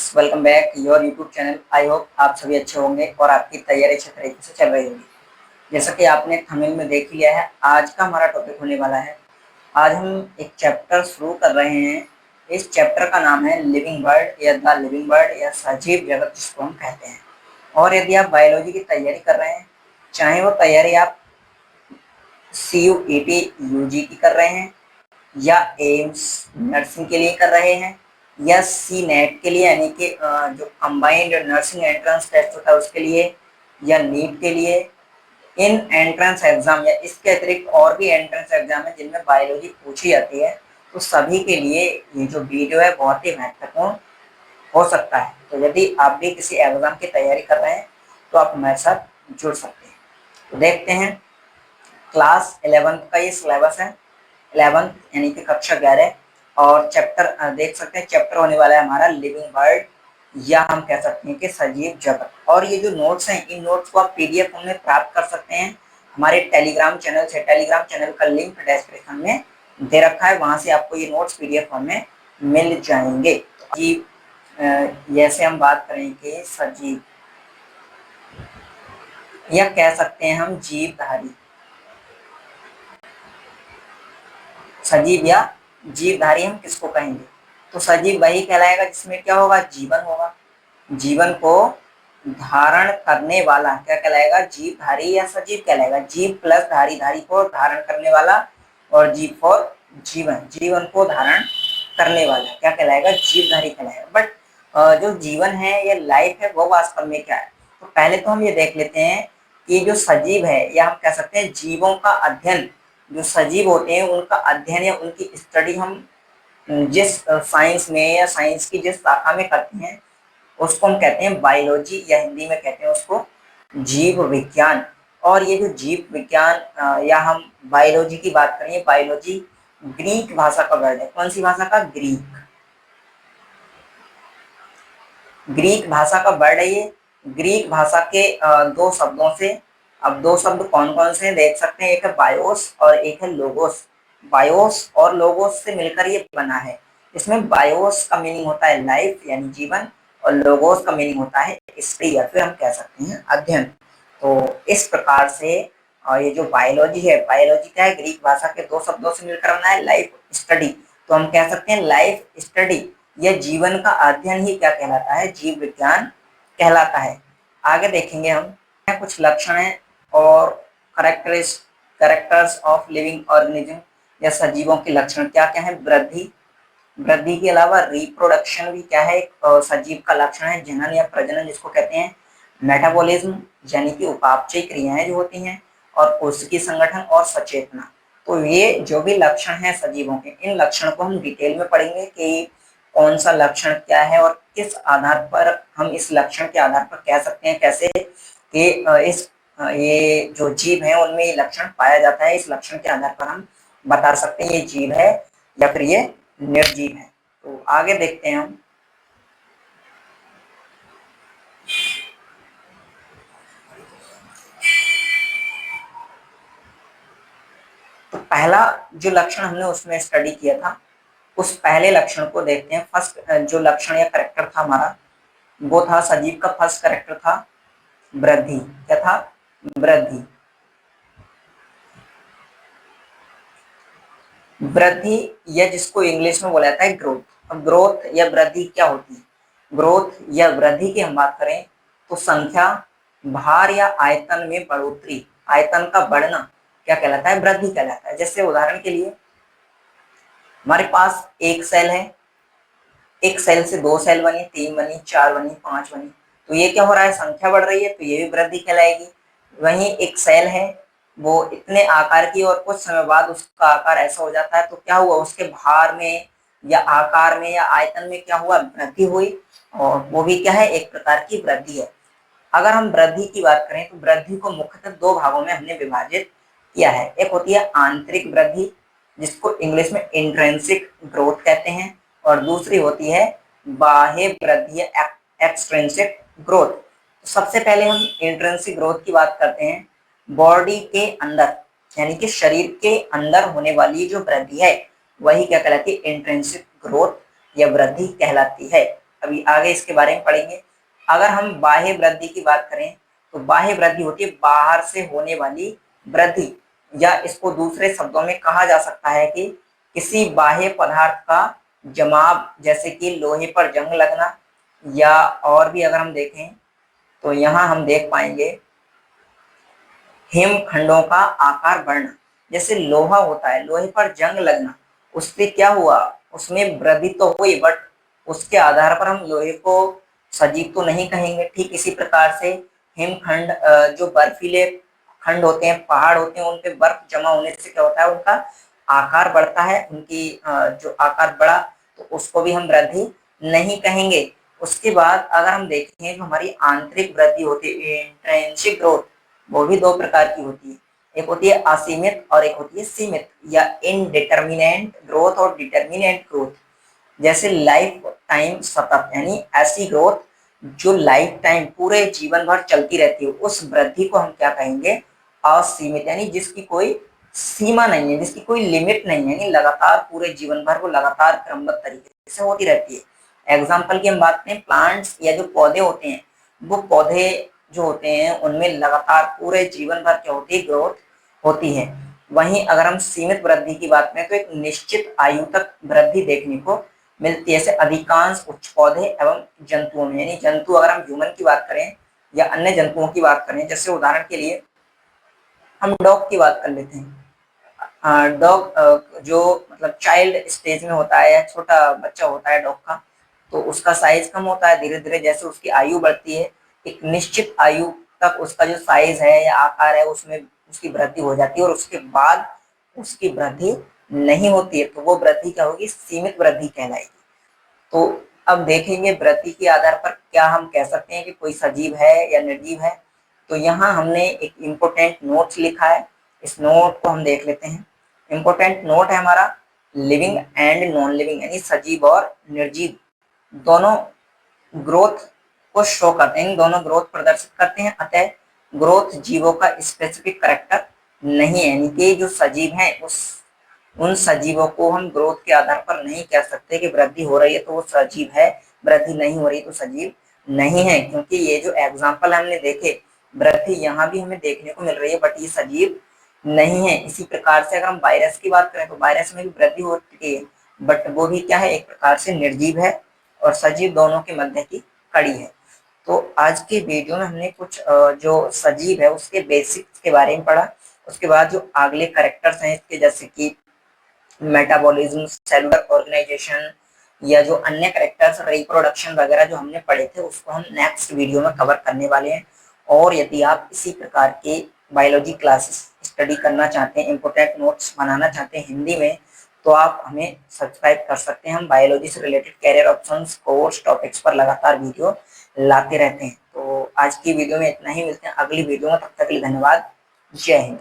Friends, welcome back your YouTube channel. I hope आप सभी अच्छे होंगे और आपकी तैयारी अच्छे तरीके से चल रही होगी। जैसा कि आपने थंबनेल में देख लिया है, आज का हमारा टॉपिक होने वाला है। आज हम एक चैप्टर शुरू कर रहे हैं। इस चैप्टर का नाम है लिविंग वर्ल्ड या द लिविंग वर्ल्ड या सजीव जगत, जिसको हम कहते हैं। और यदि आप बायोलॉजी की तैयारी कर रहे हैं, चाहे वो तैयारी आप CUET UG की कर रहे हैं या एम्स नर्सिंग के लिए कर रहे हैं या CNET के लिए, यानी कि जो कंबाइंड नर्सिंग एंट्रेंस टेस्ट होता है उसके लिए, या नीट के लिए, इन एंट्रेंस एग्जाम या इसके अतिरिक्त और भी एंट्रेंस एग्जाम है जिनमें बायोलॉजी पूछी जाती है, तो सभी के लिए ये जो वीडियो है बहुत ही महत्वपूर्ण हो सकता है। तो यदि आप भी किसी एग्जाम की तैयारी कर रहे हैं तो आप हमारे साथ जुड़ सकते हैं। तो देखते हैं, क्लास 11 का ये सिलेबस है। 11 यानी कि कक्षा 11, और चैप्टर देख सकते हैं, चैप्टर होने वाला है हमारा लिविंग वर्ल्ड, या हम कह सकते हैं कि सजीव जगत। और ये जो नोट्स हैं, इन नोट्स को आप PDF फॉर्म में प्राप्त कर सकते हैं हमारे टेलीग्राम चैनल से। टेलीग्राम चैनल का लिंक डिस्क्रिप्शन में दे रखा है, वहां से आपको ये नोट्स PDF फॉर्म में मिल जाएंगे। तो जैसे हम बात करेंगे सजीव, या कह सकते हैं हम जीवधारी। सजीव या जीवधारी हम किसको कहेंगे? तो सजीव वही कहलाएगा जिसमें क्या होगा, जीवन होगा। जीवन को धारण करने वाला क्या कहलाएगा, जीवधारी या सजीव कहलाएगा। जीव प्लस धारी, धारी को धारण करने वाला, और जीव फॉर जीवन, जीवन को धारण करने वाला क्या कहलाएगा, जीवधारी कहलाएगा। बट जो जीवन है या लाइफ है वो वास्तव में क्या है? तो पहले तो हम ये देख लेते हैं कि जो सजीव है, या हम कह सकते हैं जीवों का अध्ययन, जो सजीव होते हैं उनका अध्ययन या उनकी स्टडी हम जिस साइंस में या साइंस की जिस शाखा में करते हैं उसको हम कहते हैं बायोलॉजी, या हिंदी में कहते हैं उसको जीव विज्ञान। और ये जो जीव विज्ञान या हम बायोलॉजी की बात करें, बायोलॉजी ग्रीक भाषा का वर्ड है। कौन सी भाषा का? ग्रीक भाषा का वर्ड है ये। ग्रीक भाषा के दो शब्दों से, अब दो शब्द कौन कौन से देख सकते हैं, एक है बायोस और एक है लोगोस। बायोस और लोगोस से मिलकर ये बना है। इसमें बायोस का मीनिंग होता है लाइफ यानी जीवन, और लोगोस का मीनिंग होता है स्टडी, या फिर हम कह सकते हैं अध्ययन। तो इस प्रकार से ये जो बायोलॉजी है, बायोलॉजी क्या है, ग्रीक भाषा के दो शब्दों से मिलकर बना है, लाइफ स्टडी। तो हम कह सकते हैं लाइफ स्टडी या जीवन का अध्ययन ही क्या कहलाता है, जीव विज्ञान कहलाता है। आगे देखेंगे हम कुछ लक्षण है और कैरेक्टर्स ऑफ लिविंग ऑर्गेनिज्म या सजीवों के लक्षण क्या क्या है। वृद्धि, वृद्धि के अलावा रिप्रोडक्शन भी क्या है, सजीव का लक्षण है। जनन या प्रजनन जिसको कहते हैं। मेटाबॉलिज्म यानी कि उपापचय क्रियाएं जो होती हैं, और कोशिकीय संगठन और सचेतना। तो ये जो भी लक्षण हैं सजीवों के, इन लक्षण को हम डिटेल में पढ़ेंगे कि कौन सा लक्षण क्या है और किस आधार पर हम इस लक्षण के आधार पर कह सकते हैं कैसे कि ये जो जीव है उनमें ये लक्षण पाया जाता है। इस लक्षण के आधार पर हम बता सकते हैं ये जीव है या फिर ये निर्जीव है। तो आगे देखते हैं हम। तो पहला जो लक्षण हमने उसमें स्टडी किया था, उस पहले लक्षण को देखते हैं। फर्स्ट जो लक्षण या कैरेक्टर था हमारा, वो था सजीव का फर्स्ट कैरेक्टर था वृद्धि। क्या था? वृद्धि। वृद्धि या जिसको इंग्लिश में बोला जाता है ग्रोथ। अब ग्रोथ या वृद्धि क्या होती है? ग्रोथ या वृद्धि की हम बात करें तो संख्या, भार या आयतन में बढ़ोतरी, आयतन का बढ़ना क्या कहलाता है? वृद्धि कहलाता है। जैसे उदाहरण के लिए हमारे पास एक सेल है, एक सेल से दो सेल बनी, 3 बनी, 4 बनी, 5 बनी, तो ये क्या हो रहा है? संख्या बढ़ रही है, तो ये भी वृद्धि कहलाएगी। वहीं एक सेल है, वो इतने आकार की, और कुछ समय बाद उसका आकार ऐसा हो जाता है, तो क्या हुआ? उसके भार में या आकार में या आयतन में क्या हुआ? वृद्धि हुई, और वो भी क्या है? एक प्रकार की वृद्धि है। अगर हम वृद्धि की बात करें तो वृद्धि को मुख्यतः दो भागों में हमने विभाजित किया है। एक होती है आंतरिक वृद्धि, जिसको इंग्लिश में इंट्रिंसिक ग्रोथ कहते हैं, और दूसरी होती है बाह्य वृद्धि या एक्सट्रिंसिक ग्रोथ। तो सबसे पहले हम इंट्रिंसिक ग्रोथ की बात करते हैं। बॉडी के अंदर यानी कि शरीर के अंदर होने वाली जो वृद्धि है वही क्या कहलाती है? इंट्रिंसिक ग्रोथ या वृद्धि कहलाती है। अभी आगे इसके बारे में पढ़ेंगे। अगर हम बाह्य वृद्धि की बात करें तो बाह्य वृद्धि होती है बाहर से होने वाली वृद्धि, या इसको दूसरे शब्दों में कहा जा सकता है कि किसी बाह्य पदार्थ का जमाव, जैसे कि लोहे पर जंग लगना, या और भी अगर हम देखें तो यहाँ हम देख पाएंगे हिमखंडों का आकार बढ़ना। जैसे लोहा होता है, लोहे पर जंग लगना, उससे क्या हुआ, उसमें वृद्धि तो हुई, बट उसके आधार पर हम लोहे को सजीव तो नहीं कहेंगे। ठीक इसी प्रकार से हिमखंड, जो बर्फीले खंड होते हैं, पहाड़ होते हैं, उन पे बर्फ जमा होने से क्या होता है, उनका आकार बढ़ता है। उनकी जो आकार बढ़ा तो उसको भी हम वृद्धि नहीं कहेंगे। उसके बाद अगर हम देखें तो हमारी आंतरिक वृद्धि होती है, इंट्रिंसिक ग्रोथ, वो भी दो प्रकार की होती है। एक होती है असीमित और एक होती है सीमित, या इनडिटर्मिनेंट ग्रोथ और डिटर्मिनेंट ग्रोथ। जैसे लाइफ टाइम सतत, यानी ऐसी ग्रोथ जो लाइफ टाइम पूरे जीवन भर चलती रहती है, उस वृद्धि को हम क्या कहेंगे, असीमित, यानी जिसकी कोई सीमा नहीं है, जिसकी कोई लिमिट नहीं है, यानी लगातार पूरे जीवन भर वो लगातार क्रमबद्ध तरीके से होती रहती है। एग्जाम्पल की हम बात करें, प्लांट्स या जो पौधे होते हैं, वो पौधे जो होते हैं उनमें लगातार पूरे जीवन भर क्या होती है, ग्रोथ होती है। वहीं अगर हम सीमित वृद्धि की बात करें तो एक निश्चित आयु तक वृद्धि देखने को मिलती है। ऐसे अधिकांश उच्च पौधे एवं जंतुओं में, यानी जंतु अगर हम ह्यूमन की बात करें या अन्य जंतुओं की बात करें, जैसे उदाहरण के लिए हम डॉग की बात कर लेते हैं। डॉग जो मतलब चाइल्ड स्टेज में होता है या छोटा बच्चा होता है डॉग का, तो उसका साइज कम होता है। धीरे धीरे जैसे उसकी आयु बढ़ती है, एक निश्चित आयु तक उसका जो साइज है या आकार है उसमें उसकी वृद्धि हो जाती है, और उसके बाद उसकी वृद्धि नहीं होती है, तो वो वृद्धि क्या होगी, सीमित वृद्धि कहलाएगी। तो अब देखेंगे वृद्धि के आधार पर क्या हम कह सकते हैं कि कोई सजीव है या निर्जीव है। तो यहाँ हमने एक इम्पोर्टेंट नोट्स लिखा है, इस नोट को हम देख लेते हैं। इम्पोर्टेंट नोट है हमारा, लिविंग एंड नॉन लिविंग, यानी सजीव और निर्जीव दोनों ग्रोथ को शो करते हैं, दोनों ग्रोथ प्रदर्शित करते हैं। अतः ग्रोथ जीवों का स्पेसिफिक करेक्टर नहीं है, यानी कि जो सजीव हैं उन सजीवों को हम ग्रोथ के आधार पर नहीं कह सकते कि वृद्धि हो रही है तो वो सजीव है, वृद्धि नहीं हो रही तो सजीव नहीं है। क्योंकि ये जो एग्जाम्पल हमने देखे, वृद्धि यहाँ भी हमें देखने को मिल रही है, बट ये सजीव नहीं है। इसी प्रकार से अगर हम वायरस की बात करें तो वायरस में भी वृद्धि होती है, बट वो भी क्या है, एक प्रकार से निर्जीव है, और सजीव दोनों के मध्य की कड़ी है। तो आज के वीडियो में हमने कुछ जो सजीव है उसके बेसिक्स के बारे में पढ़ा। उसके बाद जो अगले करेक्टर्स हैं इसके, जैसे कि मेटाबॉलिज्म, सेलुलर ऑर्गेनाइजेशन, या जो अन्य करेक्टर्स, रिप्रोडक्शन वगैरह जो हमने पढ़े थे, उसको हम नेक्स्ट वीडियो में कवर करने वाले हैं। और यदि आप इसी प्रकार के बायोलॉजी क्लासेस स्टडी करना चाहते हैं, इंपोर्टेंट नोट्स बनाना चाहते हैं हिंदी में, तो आप हमें सब्सक्राइब कर सकते हैं। हम बायोलॉजी से related career options, course, topics पर लगातार वीडियो लाते रहते हैं। तो आज की वीडियो में इतना ही, मिलते हैं अगली वीडियो में, तब तक के लिए धन्यवाद। जय हिंद।